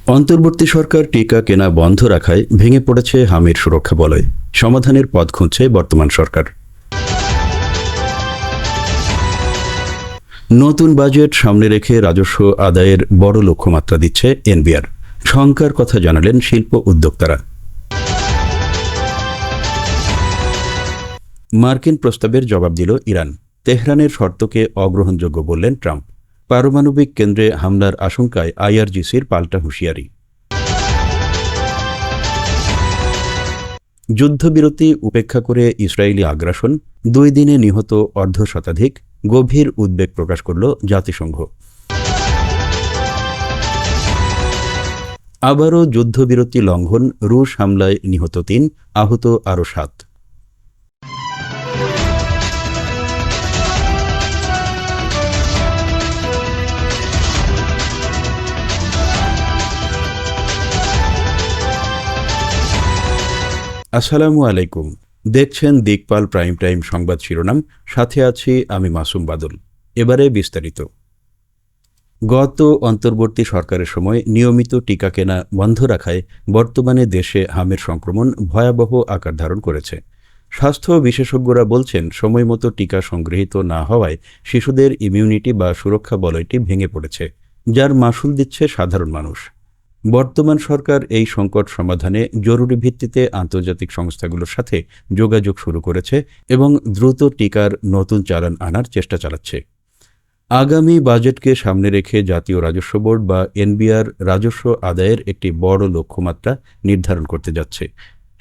অন্তর্বর্তী সরকার টিকা কেনা বন্ধ রাখায় ভেঙে পড়েছে হামির সুরক্ষা বলয়। সমাধানের পথ খুঁজছে বর্তমান সরকার। নতুন বাজেট সামনে রেখে রাজস্ব আদায়ের বড় লক্ষ্যমাত্রা দিচ্ছে এনবিআর। শঙ্কার কথা জানালেন শিল্প উদ্যোক্তারা। মার্কিন প্রস্তাবের জবাব দিল ইরান। তেহরানের শর্তকে অগ্রহণযোগ্য বললেন ট্রাম্প। পারমাণবিক কেন্দ্রে হামলার আশঙ্কায় আইআরজিসির পাল্টা হুঁশিয়ারি। যুদ্ধবিরতি উপেক্ষা করে ইসরায়েলি আগ্রাসন, 2 দিনে নিহত অর্ধশতাধিক, গভীর উদ্বেগ প্রকাশ করল জাতিসংঘ। আবারও যুদ্ধবিরতি লঙ্ঘন, রুশ হামলায় নিহত 3, আহত আরও 7। আসসালামু আলাইকুম। দেখছেন দিকপাল প্রাইম টাইম সংবাদ শিরোনাম, সাথে আছি আমি মাসুম বাদল। এবারে বিস্তারিত। গত অন্তর্বর্তী সরকারের সময় নিয়মিত টিকা কেনা বন্ধ রাখায় বর্তমানে দেশে হামের সংক্রমণ ভয়াবহ আকার ধারণ করেছে। স্বাস্থ্য বিশেষজ্ঞরা বলছেন, সময়মতো টিকা সংগৃহীত না হওয়ায় শিশুদের ইমিউনিটি বা সুরক্ষা বলয়টি ভেঙে পড়েছে, যার মাশুল দিচ্ছে সাধারণ মানুষ। বর্তমান সরকার এই সংকট সমাধানে জরুরি ভিত্তিতে আন্তর্জাতিক সংস্থাগুলোর সাথে যোগাযোগ শুরু করেছে এবং দ্রুত টিকার নতুন চালান আনার চেষ্টা চালাচ্ছে। আগামী বাজেটকে সামনে রেখে জাতীয় রাজস্ব বোর্ড বা এনবিআর রাজস্ব আদায়ের একটি বড় লক্ষ্যমাত্রা নির্ধারণ করতে যাচ্ছে।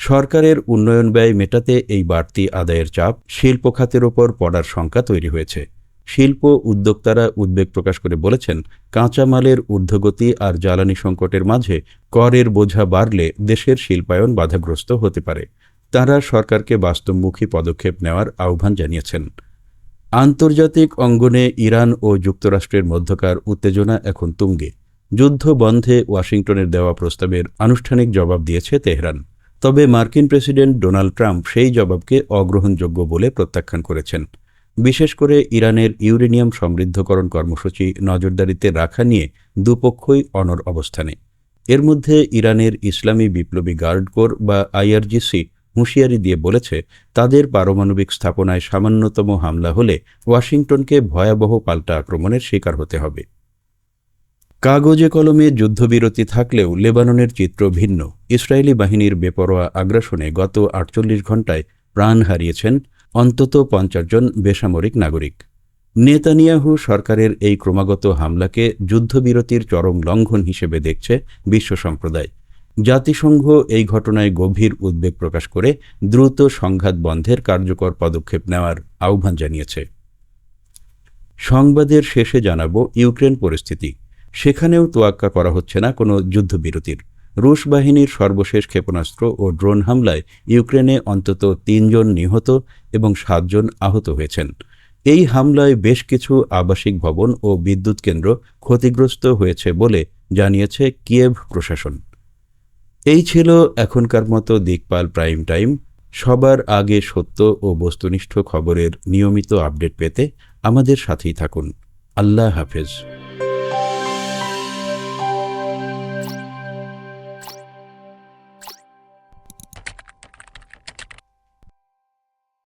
সরকারের উন্নয়ন ব্যয় মেটাতে এই বাড়তি আদায়ের চাপ শিল্প খাতের ওপর পড়ার শঙ্কা তৈরি হয়েছে। শিল্প উদ্যোক্তারা উদ্বেগ প্রকাশ করে বলেছেন, কাঁচামালের ঊর্ধ্বগতি আর জ্বালানি সংকটের মাঝে করের বোঝা বাড়লে দেশের শিল্পায়ন বাধাগ্রস্ত হতে পারে। তারা সরকারকে বাস্তবমুখী পদক্ষেপ নেওয়ার আহ্বান জানিয়েছেন। আন্তর্জাতিক অঙ্গনে ইরান ও যুক্তরাষ্ট্রের মধ্যকার উত্তেজনা এখন তুঙ্গে। যুদ্ধ বন্ধে ওয়াশিংটনের দেওয়া প্রস্তাবের আনুষ্ঠানিক জবাব দিয়েছে তেহরান। তবে মার্কিন প্রেসিডেন্ট ডোনাল্ড ট্রাম্প সেই জবাবকে অগ্রহণযোগ্য বলে প্রত্যাখ্যান করেছেন। বিশেষ করে ইরানের ইউরেনিয়াম সমৃদ্ধকরণ কর্মসূচি নজরদারিতে রাখা নিয়ে দুপক্ষই অনড় অবস্থানে। এর মধ্যে ইরানের ইসলামী বিপ্লবী গার্ড কোর বা আইআরজিসি হুঁশিয়ারি দিয়ে বলেছে, তাদের পারমাণবিক স্থাপনায় সামান্যতম হামলা হলে ওয়াশিংটনকে ভয়াবহ পাল্টা আক্রমণের শিকার হতে হবে। কাগজে কলমে যুদ্ধবিরতি থাকলেও লেবাননের চিত্র ভিন্ন। ইসরায়েলি বাহিনীর বেপরোয়া আগ্রাসনে গত 48 ঘণ্টায় প্রাণ হারিয়েছেন অন্তত 50 জন বেসামরিক নাগরিক। নেতানিয়াহু সরকারের এই ক্রমাগত হামলাকে যুদ্ধবিরতির চরম লঙ্ঘন হিসেবে দেখছে বিশ্ব সম্প্রদায়। জাতিসংঘ এই ঘটনায় গভীর উদ্বেগ প্রকাশ করে দ্রুত সংঘাত বন্ধের কার্যকর পদক্ষেপ নেওয়ার আহ্বান জানিয়েছে। সংবাদের শেষে জানাবো ইউক্রেন পরিস্থিতি। সেখানেও তোয়াক্কা করা হচ্ছে না কোনো যুদ্ধবিরতির। রুশ বাহিনীর সর্বশেষ ক্ষেপণাস্ত্র ও ড্রোন হামলায় ইউক্রেনে অন্তত 3 জন নিহত এবং 7 জন আহত হয়েছেন। এই হামলায় বেশ কিছু আবাসিক ভবন ও বিদ্যুৎ কেন্দ্র ক্ষতিগ্রস্ত হয়েছে বলে জানিয়েছে কিয়েভ প্রশাসন। এই ছিল এখনকার মতো দিকপাল প্রাইম টাইম। সবার আগে সত্য ও বস্তুনিষ্ঠ খবরের নিয়মিত আপডেট পেতে আমাদের সাথেই থাকুন। আল্লাহ হাফেজ।